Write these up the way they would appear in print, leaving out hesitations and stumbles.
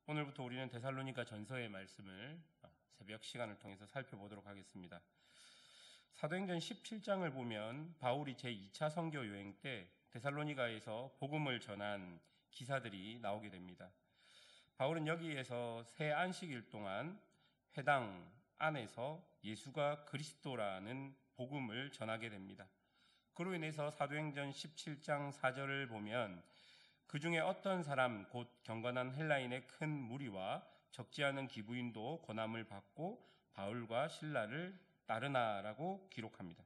오늘부터 우리는 데살로니가 전서의 말씀을 새벽 시간을 통해서 살펴보도록 하겠습니다. 사도행전 17장을 보면 바울이 제2차 선교 여행 때 데살로니가에서 복음을 전한 기사들이 나오게 됩니다. 바울은 여기에서 새 안식일 동안 회당 안에서 예수가 그리스도라는 복음을 전하게 됩니다. 그로 인해서 사도행전 17장 4절을 보면 그 중에 어떤 사람 곧 경건한 헬라인의 큰 무리와 적지 않은 기부인도 고난을 받고 바울과 실라를 따르나라고 기록합니다.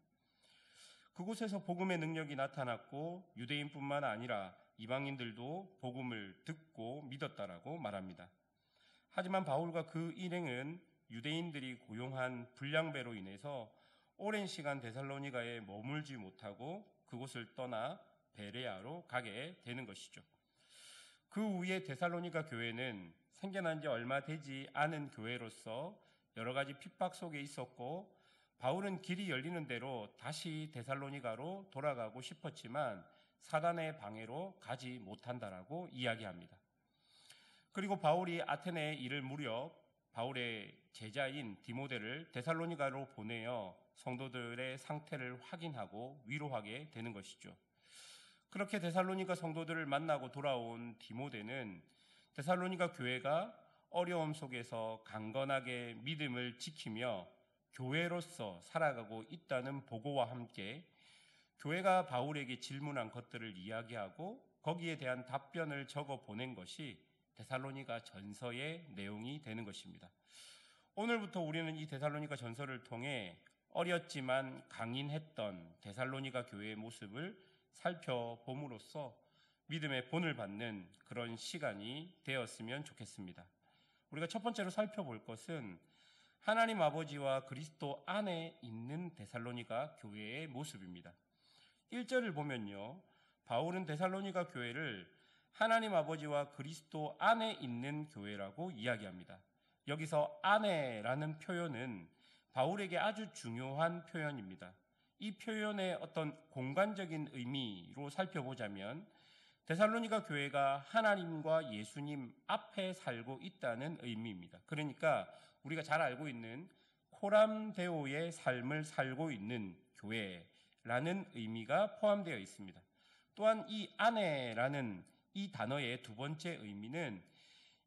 그곳에서 복음의 능력이 나타났고 유대인뿐만 아니라 이방인들도 복음을 듣고 믿었다라고 말합니다. 하지만 바울과 그 일행은 유대인들이 고용한 불량배로 인해서 오랜 시간 데살로니가에 머물지 못하고 그곳을 떠나 베레아로 가게 되는 것이죠. 그 후에 데살로니가 교회는 생겨난 지 얼마 되지 않은 교회로서 여러 가지 핍박 속에 있었고 바울은 길이 열리는 대로 다시 데살로니가로 돌아가고 싶었지만 사단의 방해로 가지 못한다라고 이야기합니다. 그리고 바울이 아테네에 이를 무렵 바울의 제자인 디모데를 데살로니가로 보내어 성도들의 상태를 확인하고 위로하게 되는 것이죠. 그렇게 데살로니가 성도들을 만나고 돌아온 디모데는 데살로니가 교회가 어려움 속에서 강건하게 믿음을 지키며 교회로서 살아가고 있다는 보고와 함께 교회가 바울에게 질문한 것들을 이야기하고 거기에 대한 답변을 적어 보낸 것이 데살로니가 전서의 내용이 되는 것입니다. 오늘부터 우리는 이 데살로니가 전서를 통해 어렸지만 강인했던 데살로니가 교회의 모습을 살펴봄으로써 믿음의 본을 받는 그런 시간이 되었으면 좋겠습니다. 우리가 첫 번째로 살펴볼 것은 하나님 아버지와 그리스도 안에 있는 데살로니가 교회의 모습입니다. 1절을 보면요, 바울은 데살로니가 교회를 하나님 아버지와 그리스도 안에 있는 교회라고 이야기합니다. 여기서 안에라는 표현은 바울에게 아주 중요한 표현입니다. 이 표현의 어떤 공간적인 의미로 살펴보자면 데살로니가 교회가 하나님과 예수님 앞에 살고 있다는 의미입니다. 그러니까 우리가 잘 알고 있는 코람데오의 삶을 살고 있는 교회라는 의미가 포함되어 있습니다. 또한 이 안에라는 이 단어의 두 번째 의미는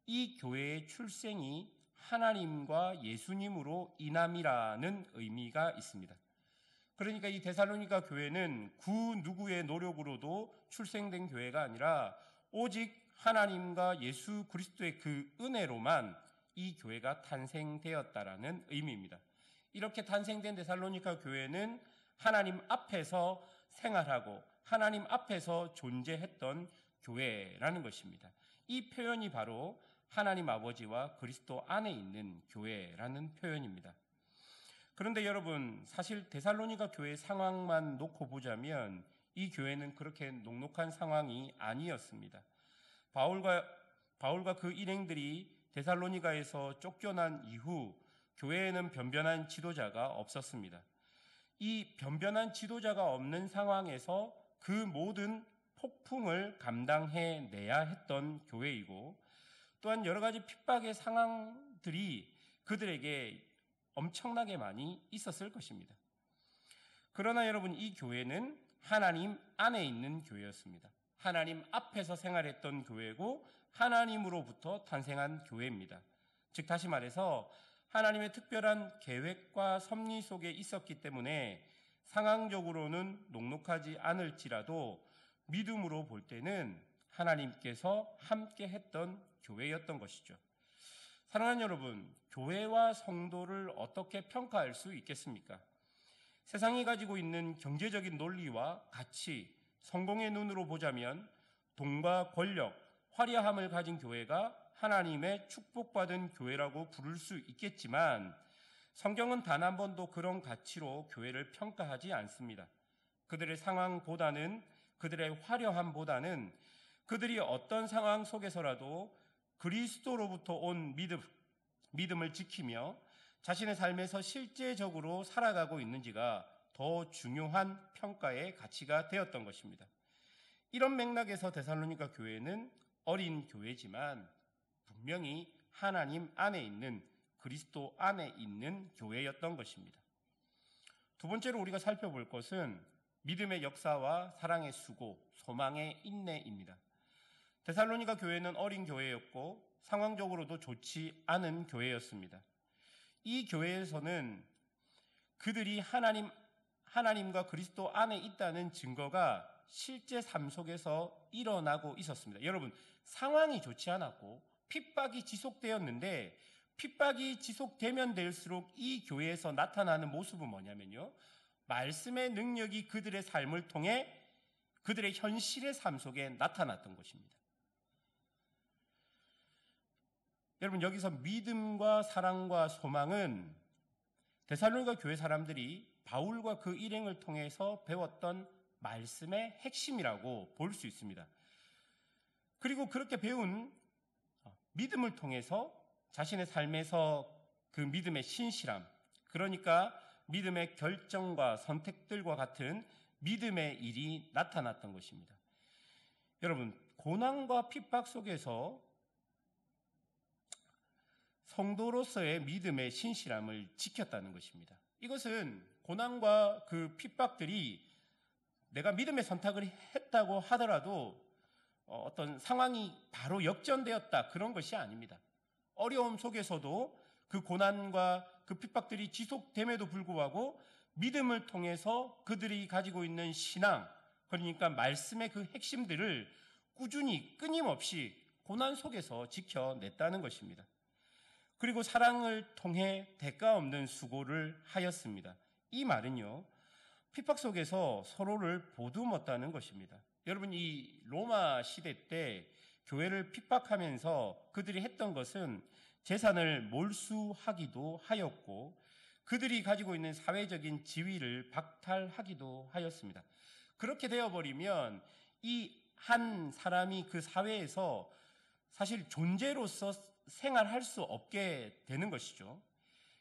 이 교회의 출생이 하나님과 예수님으로 인함이라는 의미가 있습니다. 그러니까 이 데살로니가 교회는 그 누구의 노력으로도 출생된 교회가 아니라 오직 하나님과 예수 그리스도의 그 은혜로만 이 교회가 탄생되었다라는 의미입니다. 이렇게 탄생된 데살로니가 교회는 하나님 앞에서 생활하고 하나님 앞에서 존재했던 교회라는 것입니다. 이 표현이 바로 하나님 아버지와 그리스도 안에 있는 교회라는 표현입니다. 그런데 여러분, 사실 데살로니가 교회 상황만 놓고 보자면 이 교회는 그렇게 녹록한 상황이 아니었습니다. 바울과 그 일행들이 데살로니가에서 쫓겨난 이후 교회에는 변변한 지도자가 없었습니다. 이 변변한 지도자가 없는 상황에서 그 모든 폭풍을 감당해내야 했던 교회이고 또한 여러 가지 핍박의 상황들이 그들에게 엄청나게 많이 있었을 것입니다. 그러나 여러분, 이 교회는 하나님 안에 있는 교회였습니다. 하나님 앞에서 생활했던 교회고 하나님으로부터 탄생한 교회입니다. 즉 다시 말해서 하나님의 특별한 계획과 섭리 속에 있었기 때문에 상황적으로는 녹록하지 않을지라도 믿음으로 볼 때는 하나님께서 함께 했던 교회였던 것이죠. 사랑하는 여러분, 교회와 성도를 어떻게 평가할 수 있겠습니까? 세상이 가지고 있는 경제적인 논리와 가치, 성공의 눈으로 보자면 돈과 권력, 화려함을 가진 교회가 하나님의 축복받은 교회라고 부를 수 있겠지만 성경은 단 한 번도 그런 가치로 교회를 평가하지 않습니다. 그들의 상황보다는, 그들의 화려함보다는 그들이 어떤 상황 속에서라도 그리스도로부터 온 믿음을 지키며 자신의 삶에서 실제적으로 살아가고 있는지가 더 중요한 평가의 가치가 되었던 것입니다. 이런 맥락에서 데살로니가 교회는 어린 교회지만 분명히 하나님 안에 있는, 그리스도 안에 있는 교회였던 것입니다. 두 번째로 우리가 살펴볼 것은 믿음의 역사와 사랑의 수고, 소망의 인내입니다. 데살로니가 교회는 어린 교회였고 상황적으로도 좋지 않은 교회였습니다. 이 교회에서는 그들이 하나님과 그리스도 안에 있다는 증거가 실제 삶 속에서 일어나고 있었습니다. 여러분, 상황이 좋지 않았고 핍박이 지속되었는데, 핍박이 지속되면 될수록 이 교회에서 나타나는 모습은 뭐냐면요, 말씀의 능력이 그들의 삶을 통해 그들의 현실의 삶 속에 나타났던 것입니다. 여러분, 여기서 믿음과 사랑과 소망은 데살로니가 교회 사람들이 바울과 그 일행을 통해서 배웠던 말씀의 핵심이라고 볼 수 있습니다. 그리고 그렇게 배운 믿음을 통해서 자신의 삶에서 그 믿음의 신실함, 그러니까 믿음의 결정과 선택들과 같은 믿음의 일이 나타났던 것입니다. 여러분, 고난과 핍박 속에서 성도로서의 믿음의 신실함을 지켰다는 것입니다. 이것은 고난과 그 핍박들이 내가 믿음의 선택을 했다고 하더라도 어떤 상황이 바로 역전되었다, 그런 것이 아닙니다. 어려움 속에서도 그 고난과 그 핍박들이 지속됨에도 불구하고 믿음을 통해서 그들이 가지고 있는 신앙, 그러니까 말씀의 그 핵심들을 꾸준히 끊임없이 고난 속에서 지켜냈다는 것입니다. 그리고 사랑을 통해 대가 없는 수고를 하였습니다. 이 말은요, 핍박 속에서 서로를 보듬었다는 것입니다. 여러분, 이 로마 시대 때 교회를 핍박하면서 그들이 했던 것은 재산을 몰수하기도 하였고 그들이 가지고 있는 사회적인 지위를 박탈하기도 하였습니다. 그렇게 되어버리면 이 한 사람이 그 사회에서 사실 존재로서 생활할 수 없게 되는 것이죠.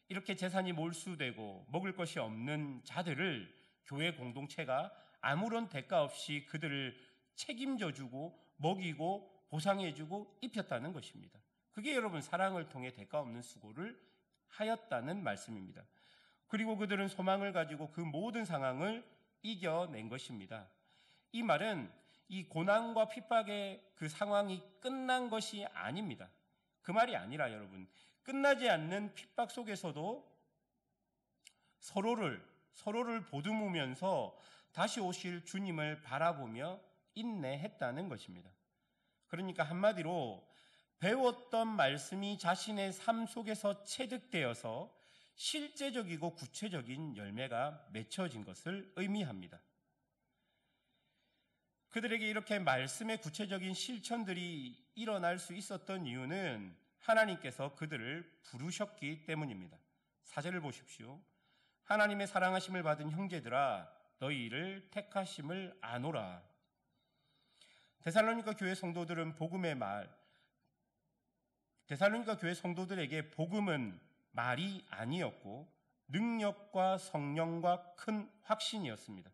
이렇게 재산이 몰수되고 먹을 것이 없는 자들을 교회 공동체가 아무런 대가 없이 그들을 책임져주고 먹이고 보상해주고 입혔다는 것입니다. 그게 여러분, 사랑을 통해 대가 없는 수고를 하였다는 말씀입니다. 그리고 그들은 소망을 가지고 그 모든 상황을 이겨낸 것입니다. 이 말은 이 고난과 핍박의 그 상황이 끝난 것이 아닙니다. 그 말이 아니라 여러분, 끝나지 않는 핍박 속에서도 서로를 보듬으면서 다시 오실 주님을 바라보며 인내했다는 것입니다. 그러니까 한마디로 배웠던 말씀이 자신의 삶 속에서 체득되어서 실제적이고 구체적인 열매가 맺혀진 것을 의미합니다. 그들에게 이렇게 말씀의 구체적인 실천들이 일어날 수 있었던 이유는 하나님께서 그들을 부르셨기 때문입니다. 4절을 보십시오. 하나님의 사랑하심을 받은 형제들아, 너희를 택하심을 아노라. 데살로니가 교회 성도들은 데살로니가 교회 성도들에게 복음은 말이 아니었고 능력과 성령과 큰 확신이었습니다.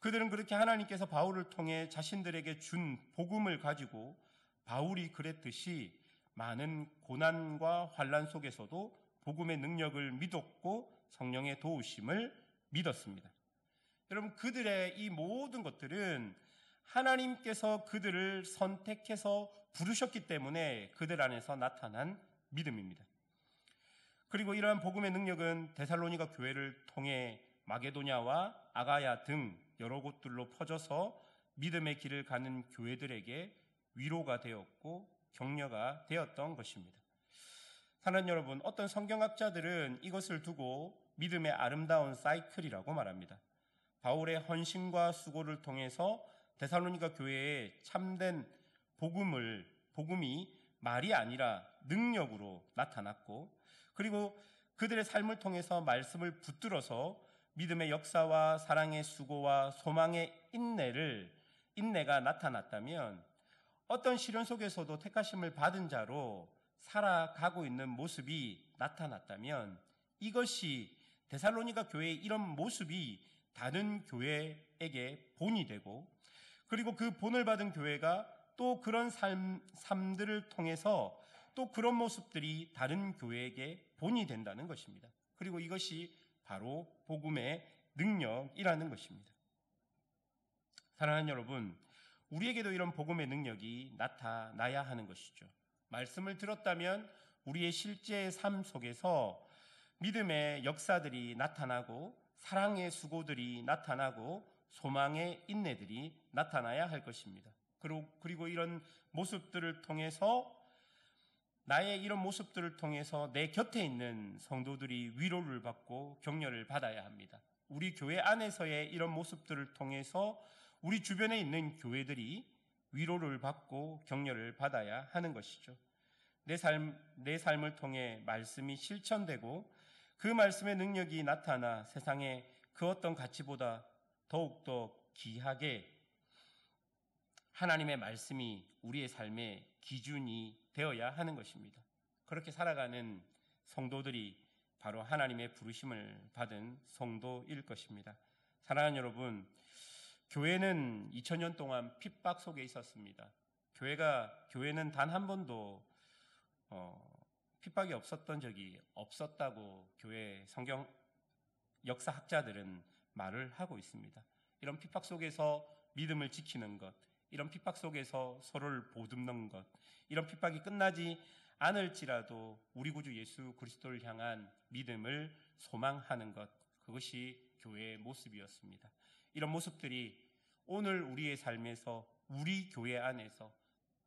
그들은 그렇게 하나님께서 바울을 통해 자신들에게 준 복음을 가지고 바울이 그랬듯이 많은 고난과 환난 속에서도 복음의 능력을 믿었고 성령의 도우심을 믿었습니다. 여러분, 그들의 이 모든 것들은 하나님께서 그들을 선택해서 부르셨기 때문에 그들 안에서 나타난 믿음입니다. 그리고 이러한 복음의 능력은 데살로니가 교회를 통해 마게도냐와 아가야 등 여러 곳들로 퍼져서 믿음의 길을 가는 교회들에게 위로가 되었고 격려가 되었던 것입니다. 사랑하는 여러분, 어떤 성경학자들은 이것을 두고 믿음의 아름다운 사이클이라고 말합니다. 바울의 헌신과 수고를 통해서 데살로니가 교회에 참된 복음이 말이 아니라 능력으로 나타났고, 그리고 그들의 삶을 통해서 말씀을 붙들어서 믿음의 역사와 사랑의 수고와 소망의 인내가 나타났다면, 어떤 시련 속에서도 택하심을 받은 자로 살아가고 있는 모습이 나타났다면, 이것이 데살로니가 교회의 이런 모습이 다른 교회에게 본이 되고, 그리고 그 본을 받은 교회가 또 그런 삶들을 통해서 또 그런 모습들이 다른 교회에게 본이 된다는 것입니다. 그리고 이것이 바로 복음의 능력이라는 것입니다. 사랑하는 여러분, 우리에게도 이런 복음의 능력이 나타나야 하는 것이죠. 말씀을 들었다면 우리의 실제 삶 속에서 믿음의 역사들이 나타나고 사랑의 수고들이 나타나고 소망의 인내들이 나타나야 할 것입니다. 그리고 이런 모습들을 통해서 나의 이런 모습들을 통해서 내 곁에 있는 성도들이 위로를 받고 격려를 받아야 합니다. 우리 교회 안에서의 이런 모습들을 통해서 우리 주변에 있는 교회들이 위로를 받고 격려를 받아야 하는 것이죠. 내 삶을 통해 말씀이 실천되고 그 말씀의 능력이 나타나 세상에 그 어떤 가치보다 더욱더 귀하게 하나님의 말씀이 우리의 삶의 기준이 되어야 하는 것입니다. 그렇게 살아가는 성도들이 바로 하나님의 부르심을 받은 성도일 것입니다. 사랑하는 여러분, 교회는 2000년 동안 핍박 속에 있었습니다. 교회는 단 한 번도 핍박이 없었던 적이 없었다고 교회 성경 역사학자들은 말을 하고 있습니다. 이런 핍박 속에서 믿음을 지키는 것, 이런 핍박 속에서 서로를 보듬는 것, 이런 핍박이 끝나지 않을지라도 우리 구주 예수 그리스도를 향한 믿음을 소망하는 것, 그것이 교회의 모습이었습니다. 이런 모습들이 오늘 우리의 삶에서, 우리 교회 안에서,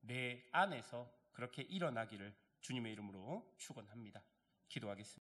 내 안에서 그렇게 일어나기를 주님의 이름으로 축원합니다. 기도하겠습니다.